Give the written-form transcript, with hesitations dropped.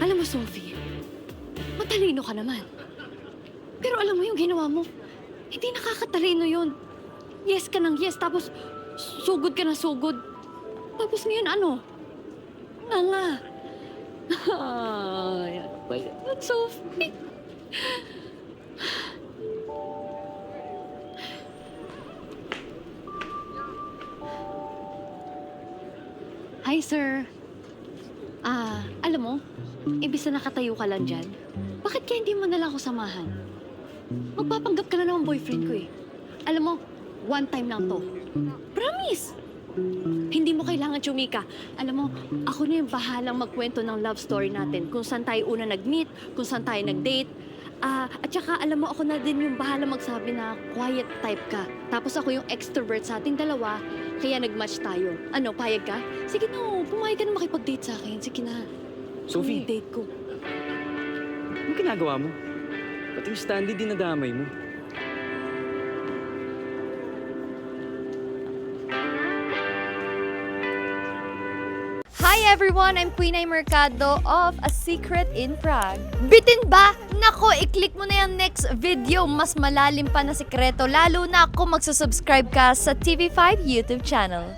Alam mo, Sophie, matalino ka naman. Pero alam mo yung ginawa mo, hindi nakakatalino yun. Yes ka ng yes, tapos sugod ka na sugod. Tapos ngayon ano? Nga nga. Ay, ano ba yan, Sophie? Hi, sir. Alam mo, imbis na nakatayo ka lang dyan, bakit kaya hindi mo nalang ako samahan? Magpapanggap ka na naman boyfriend ko eh. Alam mo, one time lang to. Promise! Hindi mo kailangan tsumika. Alam mo, ako na yung bahalang magkwento ng love story natin. Kung saan tayo una nag-meet, kung saan tayo nag-date. At saka alam mo, ako na din yung bahalang magsabi na quiet type ka. Tapos ako yung extrovert sa ating dalawa, kaya nag-match tayo. Ano, payag ka? Sige na, pumayag ka na makipag-date sa akin. Sige na. Sophie, Ano yung date ko? anong ginagawa mo? Pati yung Stanley dinadamay mo. Hi everyone! I'm Queen Ay Mercado of A Secret in Prague. Bitin ba? Nako, i-click mo na yung next video. Mas malalim pa na sikreto. Lalo na kung magsusubscribe ka sa TV5 YouTube channel.